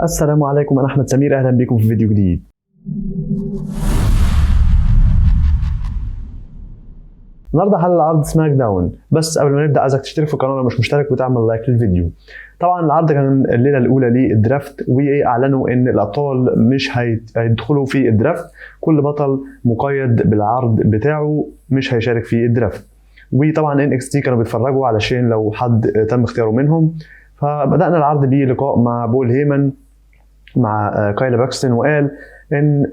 السلام عليكم، أنا أحمد سمير، أهلا بكم في فيديو جديد. النهارده حل العرض سماك داون، بس قبل ما نبدأ عايزك تشترك في القناة لو مش مشترك وتعمل لايك للفيديو. طبعا العرض كان الليلة الأولى للدرافت، وأعلنوا إن الأبطال مش هيدخلوا في الدرافت، كل بطل مقيد بالعرض بتاعه مش هيشارك في الدرافت. وطبعا NXT كانوا بيتفرجوا علشان لو حد تم اختياره منهم. فبدأنا العرض بلقاء مع بول هيمن مع كايلا باكستون، وقال ان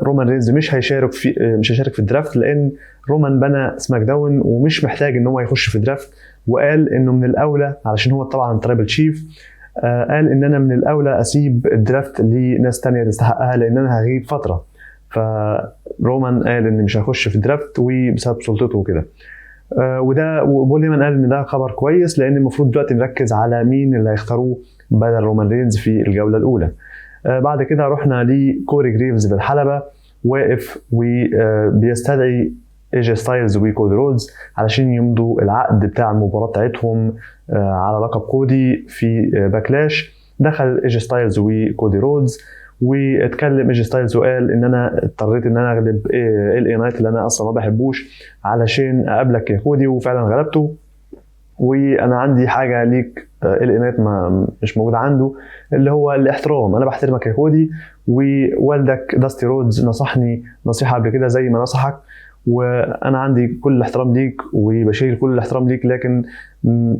رومان رينز مش هيشارك في الدرافت، لان رومان بنى سماك داون ومش محتاج ان هو يخش في درافت. وقال انه من الاولى، علشان هو طبعا ترابل شيف، قال ان انا من الاولى اسيب الدرافت لناس تانية تستحقها لان انا هغيب فتره. فرومان قال ان مش هيخش في الدرافت وبسبب سلطته وكده. وده بول هيمن قال ان ده خبر كويس، لان المفروض دلوقتي نركز على مين اللي هيختاروه بدل رومان رينز في الجوله الاولى. بعد كده رحنا لكوري جريفز في الحلبة، واقف وبيستدعي ايجي ستايلز وكودي رودز علشان يمضوا العقد بتاع المباراة بتاعتهم على لقب كودي في باكلاش. دخل ايجي ستايلز وكودي رودز، واتكلم ايجي ستايلز وقال ان انا اضطريت ان انا اغلب LA نايت اللي انا اصلا ما بحبوش علشان اقابلك يا كودي، وفعلا غلبته. وانا عندي حاجه ليك LA نايت مش موجود عنده، اللي هو الاحترام. انا بحترمك يا كودي، ووالدك داستي رودز نصحني نصيحه قبل كده زي ما نصحك، وانا عندي كل الاحترام ليك وبشيل كل الاحترام ليك، لكن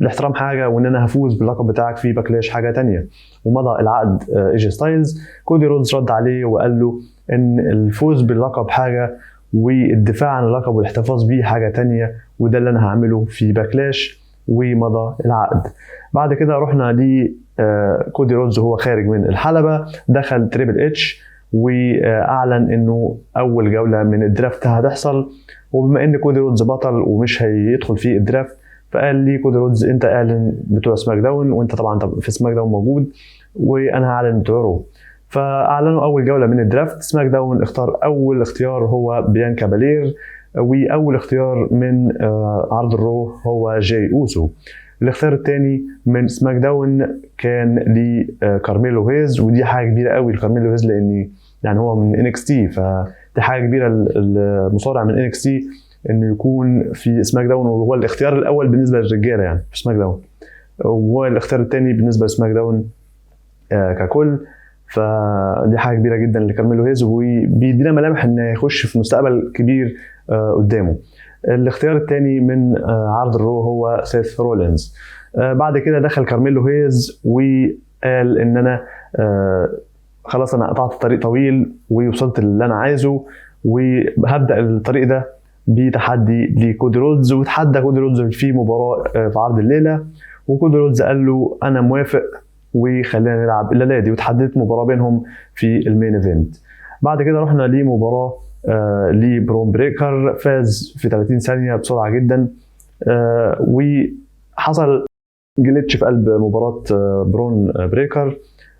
الاحترام حاجه وان انا هفوز باللقب بتاعك في باكلاش حاجه تانية. ومضى العقد ايجي ستايلز. كودي رودز رد عليه وقال له ان الفوز باللقب حاجه والدفاع عن اللقب والاحتفاظ بيه حاجه تانية، وده اللي انا هعمله في باكلاش، ومضى العقد. بعد كده رحنا ل كودي رودز وهو خارج من الحلبة. دخل تريبل اتش واعلن انه اول جولة من الدرافت هتحصل، وبما ان كودي رودز بطل ومش هيدخل في الدرافت، فقال لي كودي رودز انت اعلن بتوع سماك داون، وانت طبعا في سماك داون موجود، وانا هعلن بتوع رو. فاعلنوا اول جولة من الدرافت. سماك داون اختار اول اختيار هو بيانكا بالير، واول اختيار من عرض الرو هو جاي اوسو. الاختيار الثاني من سماك داون كان لكارميلو هيز، ودي حاجه كبيره قوي لكارميلو هيز لان يعني هو من NXT، فدي حاجه كبيره المصارع من NXT انه يكون في سماك داون، وهو الاختيار الاول بالنسبه للرجاله يعني في سماك داون، وهو الاختيار الثاني بالنسبه لسماك داون ككل. فدي حاجه كبيره جدا لكارميلو هيز، وبيدينا ملامح ان يخش في مستقبل كبير قدامه. الاختيار الثاني من عرض الرو هو سيث رولينز. بعد كده دخل كارميلو هيز وقال ان انا خلاص انا قطعت طريق طويل ووصلت اللي انا عايزه، وهبدا الطريق ده بتحدي لكودي رودز. وتحدى كودي رودز في مباراه في عرض الليله، وكودي رودز قال له انا موافق وخلينا نلعب الليله دي، وتحددت مباراه بينهم في المين ايفنت. بعد كده رحنا لمباراه لبرون بريكر، فاز في 30 ثانيه بسرعه جدا. وحصل جليتش في قلب مباراه برون بريكر،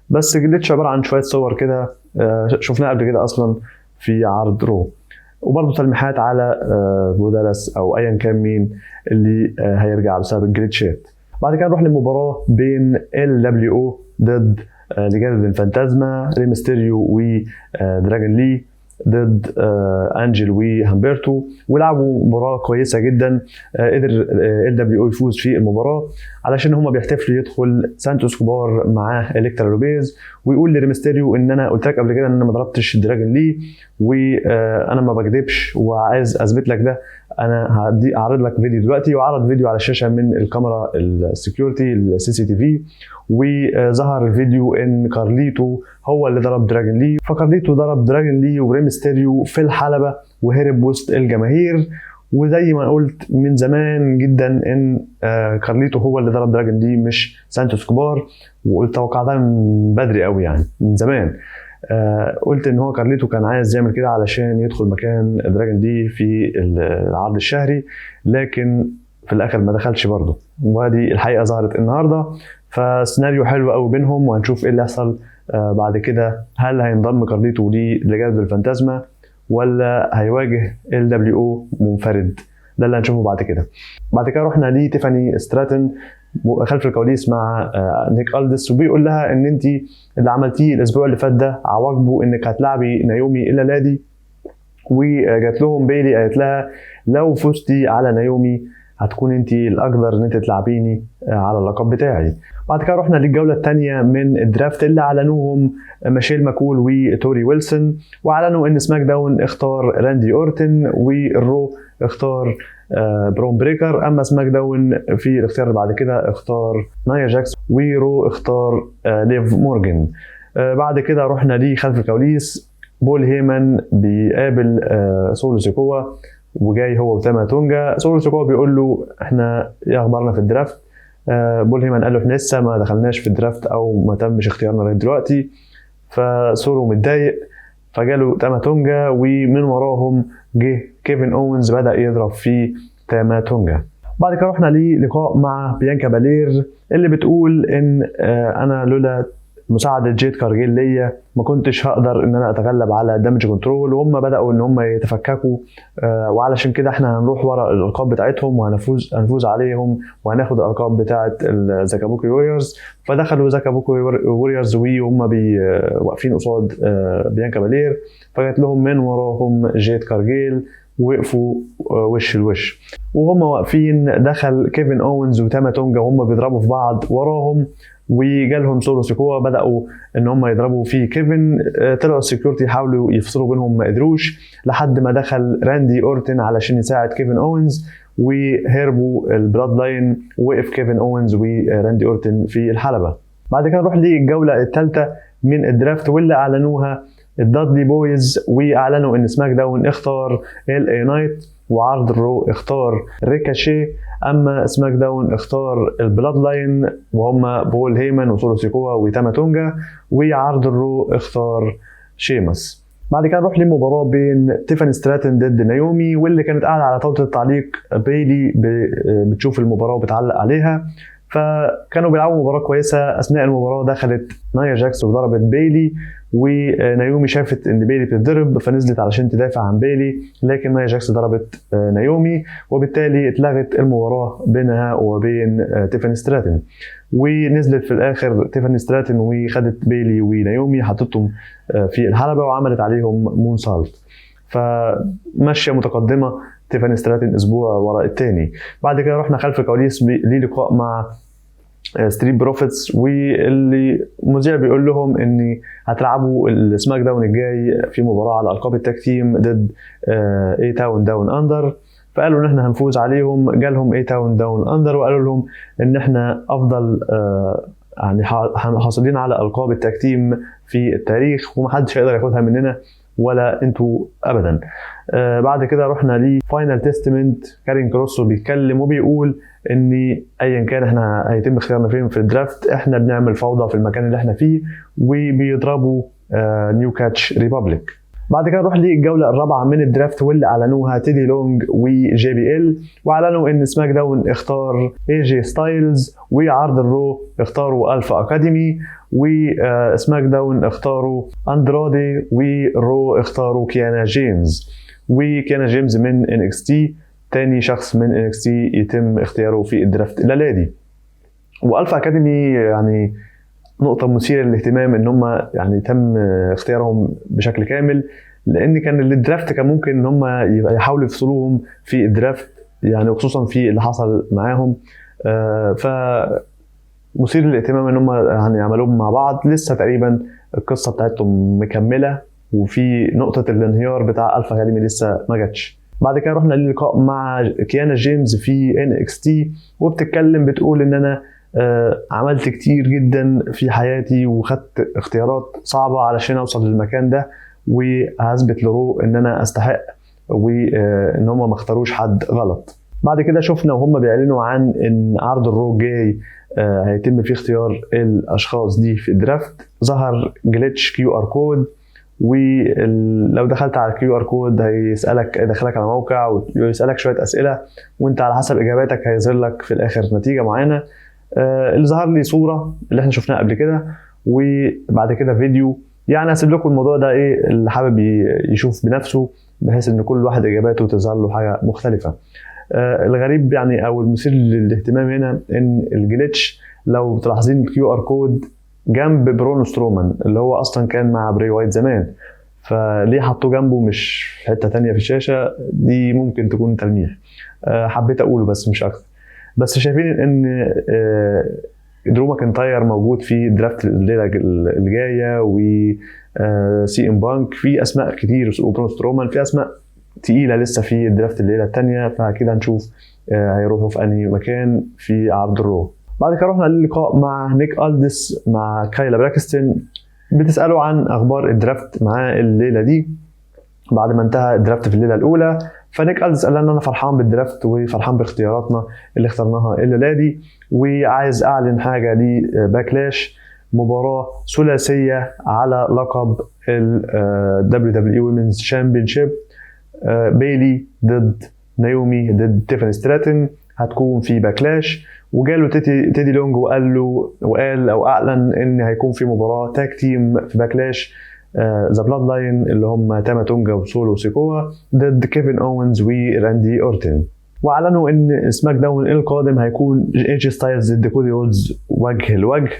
بس جليتش عباره عن شويه صور كده شفناها قبل كده اصلا في عرض رو، وبرضه تلميحات على بودالاس او ايا كان مين اللي هيرجع بسبب الجليتشات. بعد كده نروح لمباراه بين LWO ضد لجنة الفانتازما، ريمستيريو ودراجون لي ضد انجل وهامبرتو، ولعبوا مباراه كويسه جدا. قدر LWO يفوز في المباراه علشان هما بيحتفلوا يدخل سانتوس كوبار معاه الكترا لوبيز، ويقول لريمستيريو ان انا قلت لك قبل كده ان انا ما ضربتش دراجون لي، وانا ما بكذبش وعايز اثبت لك ده. انا هعرض لك فيديو دلوقتي، وعرض فيديو على الشاشه من الكاميرا السكيورتي CCTV، وظهر الفيديو ان كارليتو هو اللي ضرب دراجون لي. فكارليتو ضرب دراجون لي وريمستيريو في الحلبة وهرب وسط الجماهير. وزي ما قلت من زمان جدا ان كارليتو هو اللي ضرب دراجون لي مش سانتوس كوبار، وقلت توقعتها من بدري قوي يعني من زمان. قلت ان هو كارليتو كان عايز يعمل كده علشان يدخل مكان دراجون لي في العرض الشهري، لكن في الاخر ما دخلش برضه، وهذه الحقيقه ظهرت النهارده. فسيناريو حلو قوي بينهم، وهنشوف ايه اللي هيحصل بعد كده. هل هينضم كارليتو لجنة الفانتازما ولا هيواجه LWO منفرد؟ ده اللي هنشوفه بعد كده. بعد كده رحنا لتيفاني ستراتون خلف الكواليس مع نيك ألدس، وبيقول لها ان انت اللي عملتيه الاسبوع اللي فات ده عواقبه انك هتلعبي نايومي الا لادي. وجات لهم بيلي قالت لها لو فزتي على نايومي هتكون انت الاقدر ان انت تلعبيني على اللقب بتاعي. بعد كده رحنا للجوله الثانيه من الدرافت اللي اعلنوهم ميشيل ماكول وتوري ويلسون، واعلنوا ان سماك داون اختار راندي اورتن، والرو اختار برون بريكر. اما سماك داون في الاختيار اللي بعد كده اختار نايا جاكس، ورو اختار ليف مورجان. بعد كده رحنا لخلف الكواليس، بول هيمن بيقابل سولو سيكوا، وجاي هو وتاما تونجا. سولو سيكوا بيقول له احنا ايه اخبارنا في الدرافت؟ بول هيمن قال له احنا لسه ما دخلناش في الدرافت او ما تمش اختيارنا لغايه دلوقتي. فسولو متضايق، فجاله تاما تونجا، ومن وراهم جه كيفن اونز بدا يضرب في تاما تونجا. بعد كده رحنا للقاء مع بيانكا بالير اللي بتقول ان انا لولا مساعدة جيد كارجيل ليا ما كنتش هقدر ان انا اتغلب على دامج كنترول، وهم بدأوا ان هم يتفككوا، وعلشان كده احنا هنروح ورا الالقاب بتاعتهم وهنفوز عليهم وهناخد الالقاب بتاعت الزاكابوكي ووريرز. فدخلوا زاكابوكي ووريرز وهم واقفين قصاد بيانكا بالير، فجت لهم من وراهم جيد كارجيل وقفوا وش الوش. وهم واقفين دخل كيفن اونز وتاما تونجا وهم بيضربوا في بعض وراهم، وجالهم سولو سيكوا بدأوا ان هم يضربوا في كيفن. طلعوا السكيورتي يحاولوا يفصلوا بينهم ما قدروش، لحد ما دخل راندي اورتن علشان يساعد كيفن اونز، وهربوا البلاد لاين، ووقف كيفن اونز وراندي اورتن في الحلبة. بعد كده نروح للجولة الثالثة من الدرافت واللي اعلنوها الدادلي بويز، واعلنوا ان سماك داون اختار ال اي نايت، وعرض الرو اختار ريكاشي. اما سماك داون اختار البلاد لاين وهم بول هيمن وسولو سيكوا وتاما تونجا، وعرض الرو اختار شيمس. بعد كده نروح لمباراه بين تيفاني ستراتن ضد نايومي، واللي كانت قاعده على طاوله التعليق بيلي بتشوف المباراه وبتعلق عليها. فكانوا بيلعبوا مباراه كويسه. اثناء المباراه دخلت نايا جاكس وضربت بيلي، ونايومي شافت ان بيلي بتتضرب فنزلت علشان تدافع عن بيلي، لكن نايا جاكس ضربت نايومي، وبالتالي اتلغت المباراه بينها وبين تيفاني ستراتن. ونزلت في الاخر تيفاني ستراتن وخدت بيلي ونايومي حطتهم في الحلبه وعملت عليهم مون سالت. فماشيه متقدمه تيفاني ستراتن اسبوع وراء الثاني. بعد كده رحنا خلف الكواليس للقاء مع ستريت بروفيتس، واللي المذيع بيقول لهم ان هتلعبوا السماك داون الجاي في مباراه على القاب التاج تيم ضد اي تاون داون اندر. فقالوا ان احنا هنفوز عليهم. جالهم اي تاون داون اندر وقالوا لهم ان احنا افضل يعني حاصلين على القاب التاج تيم في التاريخ، ومحدش هيقدر ياخدها مننا ولا انتوا ابدا. بعد كده رحنا لفاينل تيستمنت. كارين كروسو بيتكلم وبيقول ان ايا كان احنا هيتم اختيارنا فين في الدرافت، احنا بنعمل فوضى في المكان اللي احنا فيه، وبيضربوا نيو كاتش ريبابليك. بعد كده نروح للجوله الرابعه من الدرافت واللي اعلنوها تيدي لونج وجي بي ال، واعلنوا ان سماك داون اختار اي جي ستايلز، وعرض الرو اختاروا الفا اكاديمي، وسماك داون اختاروا اندرادي، ورو اختاروا كيانا جيمز. وكيانا جيمز من NXT، تاني شخص من NXT يتم اختياره في الدرافت الليلة دي. والفا اكاديمي يعني نقطة مثيرة للاهتمام ان هم يعني تم اختيارهم بشكل كامل، لان كان الدرافت كان ممكن ان هم يحاولوا يفصلوهم في الدرافت، يعني وخصوصا في اللي حصل معاهم. ف مثير للاهتمام ان هم يعني يعملوهم مع بعض. لسه تقريبا القصة بتاعتهم مكملة، وفي نقطة الانهيار بتاع الفا اكاديمي لسه ما جاتش. بعد كده رحنا للقاء مع كيانا جيمز في NXT، وبتتكلم بتقول ان انا عملت كتير جدا في حياتي وخدت اختيارات صعبة علشان اوصل للمكان ده، وهثبت لرو ان انا استحق، وان هم ما اختاروش حد غلط. بعد كده شفنا وهم بيعلنوا عن ان عرض الرو جاي هيتم فيه اختيار الاشخاص دي في الدرافت. ظهر جليتش QR كود، ولو دخلت على الكيو ار كود هيسالك يدخلك على موقع ويسالك شويه اسئله، وانت على حسب اجاباتك هيظهر لك في الاخر نتيجه معينه. اللي ظهر لي صوره اللي احنا شفناها قبل كده، وبعد كده فيديو. يعني هسيب لكم الموضوع ده ايه اللي حابب يشوف بنفسه، بحيث ان كل واحد اجاباته تظهر له حاجه مختلفه. الغريب يعني او المثير للاهتمام هنا ان الجليتش لو تلاحظين الكيو ار كود جنب برون سترومان اللي هو اصلا كان مع بري وايت زمان، فليه حطوه جنبه مش في حته تانية في الشاشه؟ دي ممكن تكون تلميح، حبيت اقوله بس مش اكتر. بس شايفين ان درو ماكنتاير موجود في درافت الليله اللي جايه، و سي ام بانك في اسماء كتير، وبرون سترومان في اسماء تقيله لسه في الدرافت الليله الثانيه، فكده هنشوف هيروحوا في انهي مكان في عرض الرو. بعد كده رحنا للقاء مع نيك ألدس مع كايلا براكستن، بتسأله عن أخبار الدرافت معاه الليلة دي بعد ما انتهى الدرافت في الليلة الأولى. فنيك ألدس قال لنا أنا فرحان بالدرافت وفرحان باختياراتنا اللي اخترناها الليلة دي، وعايز أعلن حاجة لباكلاش، مباراة ثلاثية على لقب ال WWE Women's Championship، بيلي ضد نايومي ضد تيفاني ستراتن، هتكون في باكلاش. وجاله تيدي لونج وقال او اعلن ان هيكون في مباراه تاج تيم في باكلاش، ذا بلاد لاين اللي هم تاما تونجا وسولو سيكوا ضد كيفن اوينز وراندي اورتن. واعلنوا ان سماك داون القادم هيكون ايجي ستايلز ضد كودي رودز وجه لوجه،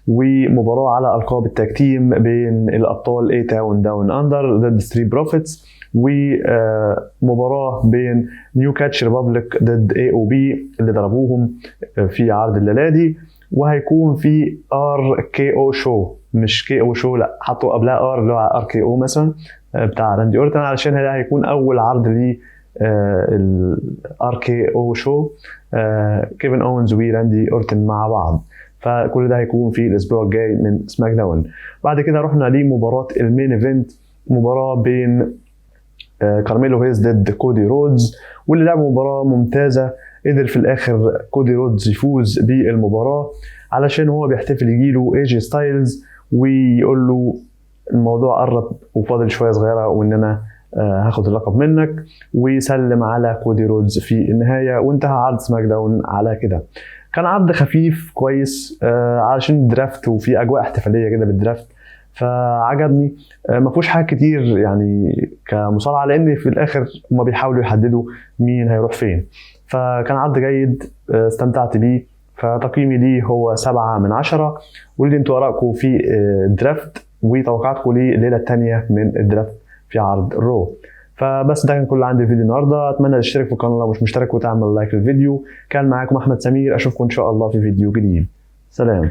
ومباراه على القاب التاج تيم بين الابطال اي تاون داون اندر ضد ستريت بروفيتس، ومباراه بين نيو كاتش ريبابليك ضد اي او بي اللي ضربوهم في عرض الليله دي. وهيكون في ار كي او شو، مش كي او شو لا، حطوا قبلها ار اللي هو ار كي او مثلا بتاع راندي اورتن، علشان ده هيكون اول عرض ل الار كي او شو، كيفن اونز وراندي اورتن مع بعض. فكل ده هيكون في الاسبوع الجاي من سماك داون. بعد كده رحنا لمباراه المين ايفنت، مباراه بين كارميلو هيز ضد كودي رودز، واللي لعبوا مباراه ممتازه. قدر في الاخر كودي رودز يفوز بالمباراه علشان هو بيحتفل يجيله ايجي ستايلز ويقول له الموضوع قرب وفاضل شويه صغيره وان انا هاخد اللقب منك، ويسلم على كودي رودز في النهايه، وانتهى عرض سماك داون على كده. كان عرض خفيف كويس علشان الدرافت وفي اجواء احتفاليه كده بالدرافت، فعجبني. ما فيهوش حاجات كتير يعني كمصارعه، لان في الاخر هم بيحاولوا يحددوا مين هيروح فين. فكان عرض جيد استمتعت بيه، فتقييمي ليه هو 7/10. واللي انتوا ارائكم في الدرافت وتوقعاتكم لليله الثانيه من الدرافت في عرض الرو. فبس ده كان كل عندي الفيديو النهارده، اتمنى تشترك في القناه لو مش مشترك وتعمل لايك للفيديو. كان معاكم احمد سمير، اشوفكم ان شاء الله في فيديو جديد. سلام.